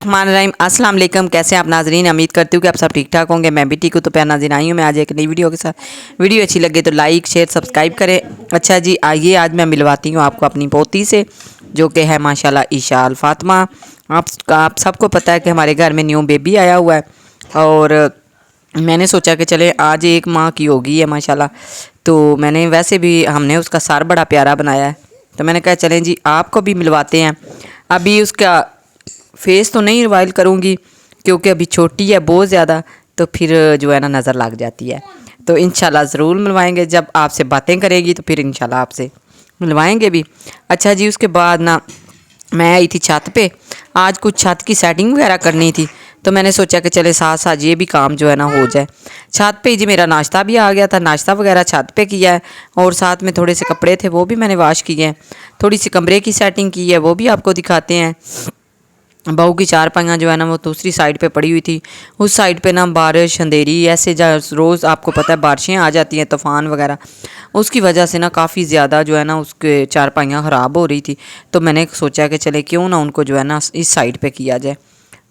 रहीम अस्सलाम वालेकुम। कैसे हैं आप नाजरीन? उम्मीद करती हूँ कि आप सब ठीक ठाक होंगे। मैं भी ठीक हूँ। तो प्यार नाज़रीन आई हूँ मैं आज एक नई वीडियो के साथ। वीडियो अच्छी लगे तो लाइक शेयर सब्सक्राइब करें। अच्छा जी, आइए आज मैं मिलवाती हूँ आपको अपनी पोती से, जो कि है माशाल्लाह इशाल फातिमा। आप सबको पता है कि हमारे घर में न्यू बेबी आया हुआ है, और मैंने सोचा कि चले आज 1 माह की होगी है माशाल्लाह। तो मैंने वैसे भी हमने उसका सर बड़ा प्यारा बनाया है, तो मैंने कहा चलें जी आपको भी मिलवाते हैं। अभी उसका फेस तो नहीं रिवाइल करूँगी क्योंकि अभी छोटी है बहुत ज़्यादा, तो फिर जो है ना नज़र लग जाती है। तो इंशाल्लाह ज़रूर मिलवाएंगे, जब आपसे बातें करेगी तो फिर इंशाल्लाह आपसे मिलवाएंगे भी। अच्छा जी, उसके बाद ना मैं आई थी छत पे, आज कुछ छत की सेटिंग वगैरह करनी थी, तो मैंने सोचा कि चले साथ साथ ये भी काम जो है ना हो जाए। छत पे जी मेरा नाश्ता भी आ गया था, नाश्ता वगैरह छत पे किया है, और साथ में थोड़े से कपड़े थे वो भी मैंने वॉश किए हैं। थोड़ी सी कमरे की सेटिंग की है, वो भी आपको दिखाते हैं। बहू की चारपाइयाँ जो है ना वो दूसरी साइड पे पड़ी हुई थी, उस साइड पे ना बारिश अंधेरी ऐसे रोज़ आपको पता है बारिशें आ जाती हैं, तूफ़ान वगैरह, उसकी वजह से ना काफ़ी ज़्यादा जो है ना उसके चारपाइयाँ ख़राब हो रही थी। तो मैंने सोचा कि चले क्यों ना उनको जो है ना इस साइड पे किया जाए,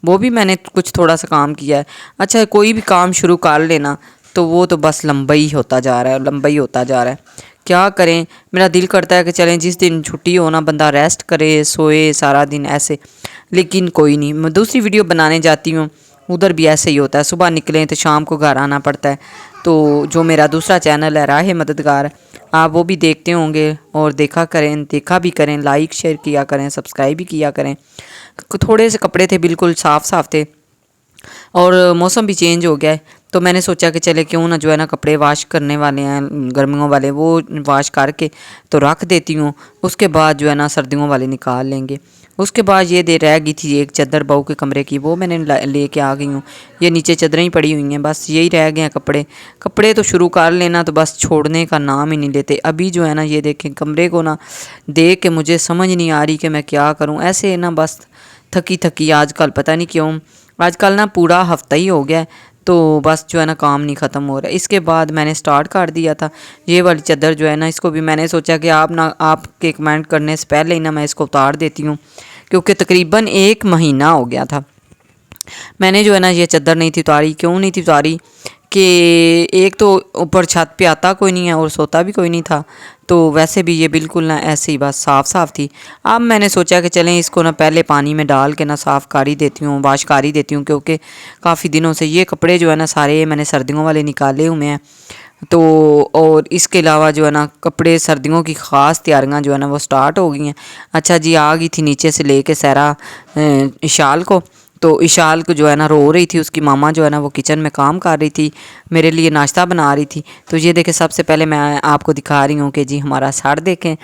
वो भी मैंने कुछ थोड़ा सा काम किया है। अच्छा, कोई भी काम शुरू कर लेना तो वो तो बस लंबा ही होता जा रहा है, लंबा ही होता जा रहा है। क्या करें, मेरा दिल करता है कि चलें जिस दिन छुट्टी हो ना बंदा रेस्ट करे, सोए सारा दिन ऐसे, लेकिन कोई नहीं। मैं दूसरी वीडियो बनाने जाती हूँ, उधर भी ऐसे ही होता है, सुबह निकलें तो शाम को घर आना पड़ता है। तो जो मेरा दूसरा चैनल है राह मददगार, आप वो भी देखते होंगे और देखा भी करें, लाइक शेयर किया करें, सब्सक्राइब भी किया करें। थोड़े से कपड़े थे बिल्कुल साफ़ साफ़ थे, और मौसम भी चेंज हो गया है, तो मैंने सोचा कि चले क्यों ना जो है ना कपड़े वॉश करने वाले हैं गर्मियों वाले, वो वॉश करके तो रख देती हूँ। उसके बाद जो है ना सर्दियों वाले निकाल लेंगे। उसके बाद ये दे रह गई थी एक चादर बहू के कमरे की, वो मैंने लेके आ गई हूँ। ये नीचे चादरें ही पड़ी हुई हैं, बस यही रह गए हैं कपड़े। कपड़े तो शुरू कर लेना तो बस छोड़ने का नाम ही नहीं लेते। अभी जो है ना ये देखें कमरे को ना देख के मुझे समझ नहीं आ रही कि मैं क्या करूँ। ऐसे ना बस थकी थकी आजकल, पता नहीं क्यों आजकल ना पूरा हफ्ता ही हो गया है, तो बस जो है ना काम नहीं ख़त्म हो रहा है। इसके बाद मैंने स्टार्ट कर दिया था ये वाली चादर जो है ना, इसको भी मैंने सोचा कि आपके कमेंट करने से पहले ही ना मैं इसको उतार देती हूँ, क्योंकि तकरीबन 1 महीना हो गया था मैंने जो है ना ये चादर नहीं थी उतारी। क्यों नहीं थी उतारी कि एक तो ऊपर छत पे आता कोई नहीं है और सोता भी कोई नहीं था, तो वैसे भी ये बिल्कुल ना ऐसे ही बस साफ़ साफ़ थी। अब मैंने सोचा कि चलें इसको ना पहले पानी में डाल के ना साफ़ कर ही देती हूँ, वॉश कर ही देती हूँ, क्योंकि काफ़ी दिनों से ये कपड़े जो है ना सारे मैंने सर्दियों वाले निकाले हुए हैं। तो और इसके अलावा जो है ना कपड़े सर्दियों की ख़ास तैयारियां जो है ना वो स्टार्ट हो गई हैं। अच्छा जी, आ गई थी नीचे से लेके सहरा इशाल को, तो इशाल को जो है ना रो रही थी, उसकी मामा जो है ना वो किचन में काम कर रही थी, मेरे लिए नाश्ता बना रही थी। तो ये देखें, सबसे पहले मैं आपको दिखा रही हूँ कि जी हमारा सर देखें।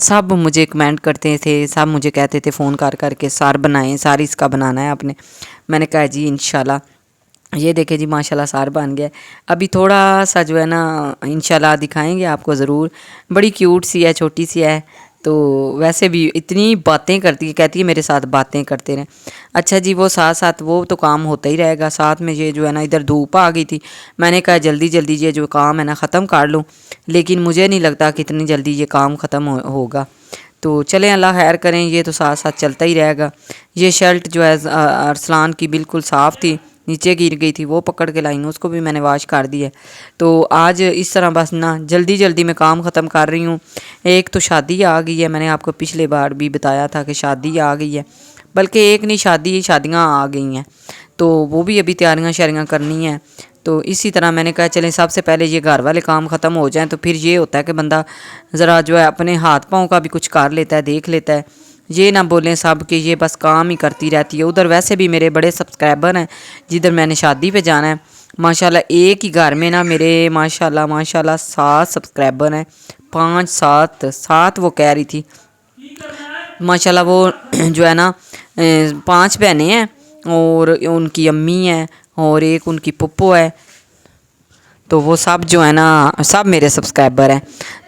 सब मुझे कमेंट करते थे, सब मुझे कहते थे फ़ोन कर करके सर बनाएं, सर इसका बनाना है आपने। मैंने कहा जी इंशाल्लाह। ये देखें जी माशाल्लाह सार बन गया। अभी थोड़ा सा जो है ना इंशाल्लाह दिखाएंगे आपको ज़रूर। बड़ी क्यूट सी है, छोटी सी है, तो वैसे भी इतनी बातें करती है, कहती है मेरे साथ बातें करते रहें। अच्छा जी, वो साथ साथ वो तो काम होता ही रहेगा, साथ में ये जो है ना इधर धूप आ गई थी, मैंने कहा जल्दी जल्दी ये जो काम है ना ख़त्म कर लूँ, लेकिन मुझे नहीं लगता कि इतनी जल्दी ये काम ख़त्म होगा। तो चलें अल्लाह खैर करें, ये तो साथ साथ चलता ही रहेगा। ये शर्ट जो है अरसलान की बिल्कुल साफ़ थी, नीचे गिर गई थी, वो पकड़ के लाई हूँ, उसको भी मैंने वॉश कर दी है। तो आज इस तरह बस ना जल्दी जल्दी मैं काम ख़त्म कर रही हूँ। एक तो शादी आ गई है, मैंने आपको पिछले बार भी बताया था कि शादी आ गई है, बल्कि एक नहीं शादियाँ आ गई हैं, तो वो भी अभी तैयारियाँ शारियाँ करनी है। तो इसी तरह मैंने कहा चलें सबसे पहले ये घर वाले काम ख़त्म हो जाएं, तो फिर ये होता है कि बंदा ज़रा जो है अपने हाथ पाँव का भी कुछ कर लेता है, देख लेता है। ये ना बोलें सब कि ये बस काम ही करती रहती है। उधर वैसे भी मेरे बड़े सब्सक्राइबर हैं, जिधर मैंने शादी पे जाना है माशाल्लाह, एक ही घर में ना मेरे माशाल्लाह माशाल्लाह 7 सब्सक्राइबर हैं, 5 7 7 वो कह रही थी माशाल्लाह। वो जो है ना 5 बहनें हैं, और उनकी अम्मी है, और एक उनकी पुप्पो है, तो वो सब जो है ना सब मेरे सब्सक्राइबर हैं।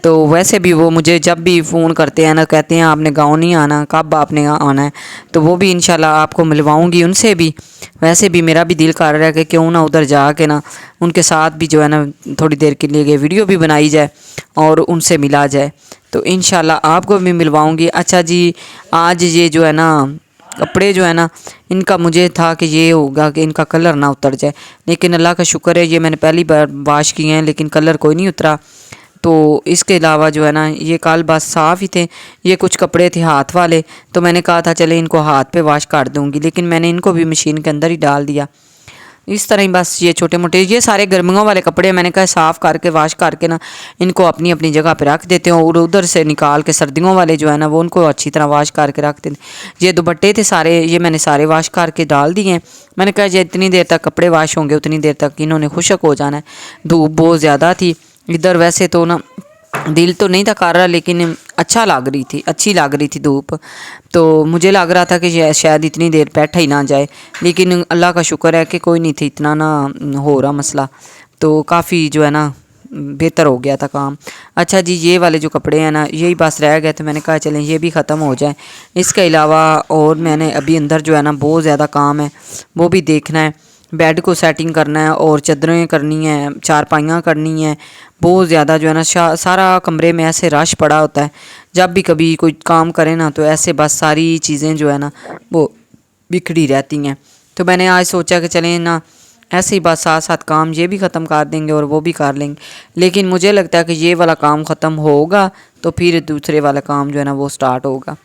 तो वैसे भी वो मुझे जब भी फ़ोन करते हैं ना कहते हैं आपने गाँव नहीं आना, कब आपने आना है, तो वो भी इंशाल्लाह आपको मिलवाऊंगी उनसे भी। वैसे भी मेरा भी दिल कर रहा है कि क्यों ना उधर जा के ना उनके साथ भी जो है ना थोड़ी देर के लिए वीडियो भी बनाई जाए और उनसे मिला जाए, तो इंशाल्लाह आपको भी मिलवाऊंगी। अच्छा जी, आज ये जो है ना कपड़े जो है ना इनका मुझे था कि ये होगा कि इनका कलर ना उतर जाए, लेकिन अल्लाह का शुक्र है ये मैंने पहली बार वॉश किए हैं लेकिन कलर कोई नहीं उतरा। तो इसके अलावा जो है ना ये कल बस साफ़ ही थे। ये कुछ कपड़े थे हाथ वाले, तो मैंने कहा था चले इनको हाथ पे वॉश कर दूँगी, लेकिन मैंने इनको भी मशीन के अंदर ही डाल दिया। इस तरह ही बस ये छोटे मोटे ये सारे गर्मियों वाले कपड़े मैंने कहा साफ़ करके वॉश करके ना इनको अपनी अपनी जगह पे रख देते हो, और उधर से निकाल के सर्दियों वाले जो है ना वो उनको अच्छी तरह वॉश करके रख देते। ये दुपट्टे थे सारे, ये मैंने सारे वॉश करके डाल दिए हैं। मैंने कहा ये इतनी देर तक कपड़े वॉश होंगे उतनी देर तक इन्होंने खुशक हो जाना है। धूप बहुत ज़्यादा थी इधर, वैसे तो ना दिल तो नहीं था कर रहा, लेकिन अच्छी लग रही थी धूप। तो मुझे लग रहा था कि शायद इतनी देर बैठा ही ना जाए, लेकिन अल्लाह का शुक्र है कि कोई नहीं थी इतना ना हो रहा मसला, तो काफ़ी जो है ना बेहतर हो गया था काम। अच्छा जी, ये वाले जो कपड़े हैं ना यही बस रह गए थे, मैंने कहा चलें ये भी ख़त्म हो जाए। इसके अलावा और मैंने अभी अंदर जो है ना बहुत ज़्यादा काम है, वो भी देखना है। बेड को सेटिंग करना है और चादरें करनी है, चारपाइयाँ करनी है, बहुत ज़्यादा जो है ना सारा कमरे में ऐसे रश पड़ा होता है। जब भी कभी कोई काम करे ना तो ऐसे बस सारी चीज़ें जो है ना वो बिखरी रहती हैं। तो मैंने आज सोचा कि चलें ना ऐसे ही बस साथ साथ काम ये भी ख़त्म कर देंगे और वो भी कर लेंगे, लेकिन मुझे लगता है कि ये वाला काम ख़त्म होगा तो फिर दूसरे वाला काम जो है ना वो स्टार्ट होगा।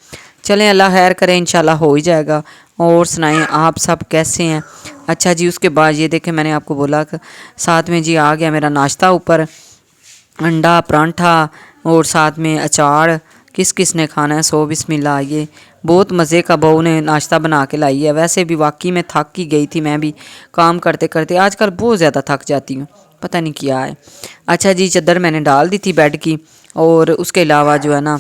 चलें अल्लाह खैर करें, इंशाल्लाह हो ही जाएगा। और सुनाएं आप सब कैसे हैं। अच्छा जी, उसके बाद ये देखें मैंने आपको बोला कि साथ में जी आ गया मेरा नाश्ता ऊपर, अंडा परांठा और साथ में अचार। किस किस ने खाना है सो बिस्मिल्लाह। ये बहुत मज़े का बहू ने नाश्ता बना के लाई है। वैसे भी वाकई में थक ही गई थी मैं भी काम करते करते, आजकल बहुत ज़्यादा थक जाती हूँ, पता नहीं क्या है। अच्छा जी, चादर मैंने डाल दी थी बेड की, और उसके अलावा जो है ना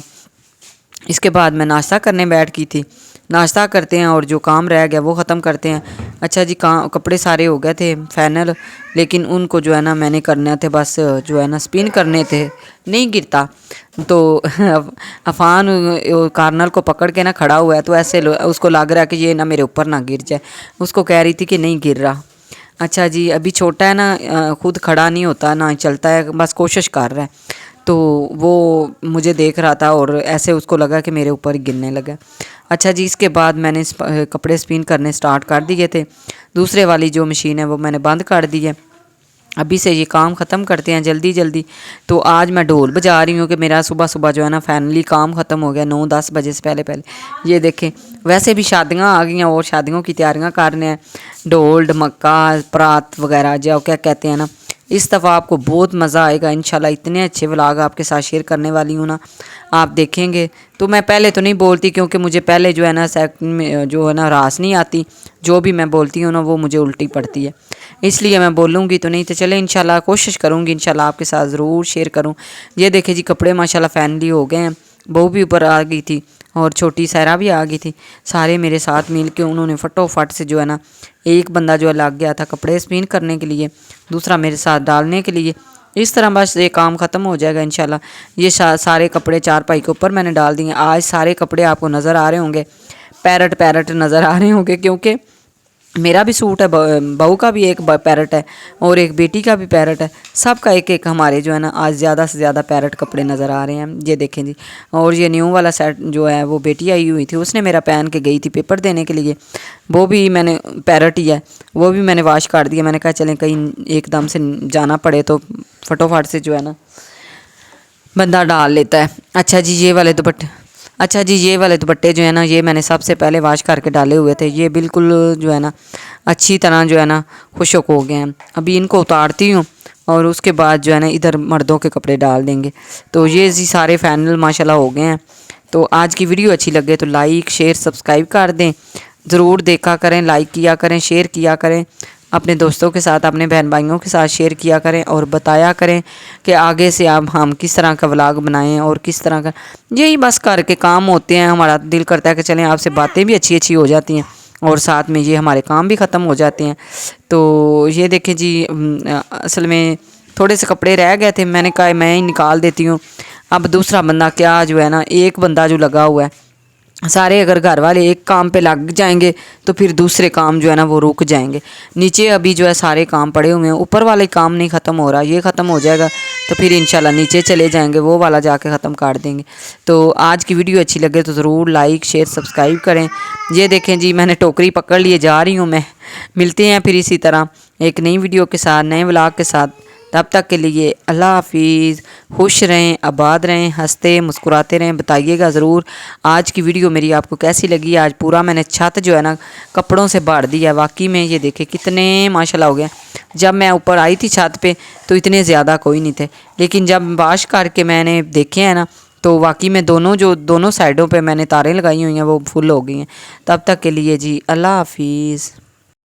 इसके बाद मैं नाश्ता करने बैठ गई थी। नाश्ता करते हैं और जो काम रह गया वो ख़त्म करते हैं। अच्छा जी, कपड़े सारे हो गए थे फाइनल, लेकिन उनको जो है ना मैंने करने थे बस जो है ना स्पिन करने थे, नहीं गिरता। तो अफान कार्नल को पकड़ के ना खड़ा हुआ है, तो ऐसे उसको लग रहा है कि ये ना मेरे ऊपर ना गिर जाए, उसको कह रही थी कि नहीं गिर रहा। अच्छा जी, अभी छोटा है ना, खुद खड़ा नहीं होता ना चलता है, बस कोशिश कर रहा है। तो वो मुझे देख रहा था और ऐसे उसको लगा कि मेरे ऊपर गिरने लगा। अच्छा जी, इसके बाद मैंने कपड़े स्पिन करने स्टार्ट कर दिए थे। दूसरे वाली जो मशीन है वो मैंने बंद कर दी है। अभी से ये काम ख़त्म करते हैं जल्दी जल्दी। तो आज मैं ढोल बजा रही हूँ कि मेरा सुबह सुबह जो है ना फाइनली काम ख़त्म हो गया 9-10 बजे से पहले पहले। ये देखें, वैसे भी शादियाँ आ गई हैं और शादियों की तैयारियाँ कर रहे हैं, ढोल ढमक्का परात वगैरह जो क्या कहते हैं ना। इस दफ़ा आपको बहुत मज़ा आएगा इंशाल्लाह। इतने अच्छे व्लॉग आपके साथ शेयर करने वाली हूँ ना, आप देखेंगे। तो मैं पहले तो नहीं बोलती क्योंकि मुझे पहले जो है ना सेकंड में जो है ना रास नहीं आती, जो भी मैं बोलती हूँ ना वो मुझे उल्टी पड़ती है, इसलिए मैं बोलूँगी तो नहीं। तो चले इंशाल्लाह कोशिश करूँगी इंशाल्लाह आपके साथ ज़रूर शेयर करूँ। ये देखिए जी, कपड़े माशाल्लाह फैनली हो गए हैं। बहू भी ऊपर आ गई थी और छोटी सहरा भी आ गई थी। सारे मेरे साथ मिल के उन्होंने फटोफट से जो है ना, एक बंदा जो है लग गया था कपड़े स्पिन करने के लिए, दूसरा मेरे साथ डालने के लिए। इस तरह बस ये काम ख़त्म हो जाएगा इंशाल्लाह। ये सारे कपड़े चारपाई के ऊपर मैंने डाल दिए। आज सारे कपड़े आपको नज़र आ रहे होंगे, पैरट पैरट नज़र आ रहे होंगे, क्योंकि मेरा भी सूट है, बहू का भी एक पैरट है और एक बेटी का भी पैरट है। सब का एक एक हमारे जो है ना आज ज़्यादा से ज़्यादा पैरट कपड़े नज़र आ रहे हैं। ये देखें जी, और ये न्यू वाला सेट जो है वो बेटी आई हुई थी, उसने मेरा पहन के गई थी पेपर देने के लिए, वो भी मैंने पैरट ही है, वो भी मैंने वॉश कर दिया। मैंने कहा चलें कहीं एकदम से जाना पड़े तो फटोफट से जो है ना बंदा डाल लेता है। अच्छा जी, ये वाले दुपट्टे जो है ना ये मैंने सबसे पहले वॉश करके डाले हुए थे। ये बिल्कुल जो है ना अच्छी तरह जो है ना खुशक हो गए हैं। अभी इनको उतारती हूँ और उसके बाद जो है ना इधर मर्दों के कपड़े डाल देंगे। तो ये जी सारे फाइनल माशाल्लाह हो गए हैं। तो आज की वीडियो अच्छी लगे तो लाइक शेयर सब्सक्राइब कर दें, ज़रूर देखा करें, लाइक किया करें, शेयर किया करें, अपने दोस्तों के साथ अपने बहन भाइयों के साथ शेयर किया करें और बताया करें कि आगे से अब हम किस तरह का व्लॉग बनाएं और किस तरह का। यही बस करके काम होते हैं, हमारा दिल करता है कि चलें आपसे बातें भी अच्छी अच्छी हो जाती हैं और साथ में ये हमारे काम भी ख़त्म हो जाते हैं। तो ये देखें जी, असल में थोड़े से कपड़े रह गए थे, मैंने कहा मैं ही निकाल देती हूँ। अब दूसरा बंदा क्या जो है ना, एक बंदा जो लगा हुआ है सारे अगर घर वाले एक काम पे लग जाएंगे तो फिर दूसरे काम जो है ना वो रुक जाएंगे। नीचे अभी जो है सारे काम पड़े हुए हैं, ऊपर वाले काम नहीं ख़त्म हो रहा, ये ख़त्म हो जाएगा तो फिर इंशाल्लाह नीचे चले जाएंगे, वो वाला जाके ख़त्म कर देंगे। तो आज की वीडियो अच्छी लगे तो ज़रूर लाइक शेयर सब्सक्राइब करें। ये देखें जी, मैंने टोकरी पकड़ लिए जा रही हूँ मैं। मिलते हैं फिर इसी तरह एक नई वीडियो के साथ, नए व्लॉग के साथ। तब तक के लिए अल्लाह हाफिज़। खुश रहें, आबाद रहें, हंसते मुस्कुराते रहें। बताइएगा ज़रूर आज की वीडियो मेरी आपको कैसी लगी। आज पूरा मैंने छत जो है ना कपड़ों से भर दिया। वाकई में ये देखे कितने माशाल्लाह हो गए। जब मैं ऊपर आई थी छत पे तो इतने ज़्यादा कोई नहीं थे, लेकिन जब वाश करके मैंने देखे हैं ना तो वाकई में दोनों साइडों पे मैंने तारें लगाई हुई हैं वो फुल हो गई हैं। तब तक के लिए जी अल्लाह हाफिज़।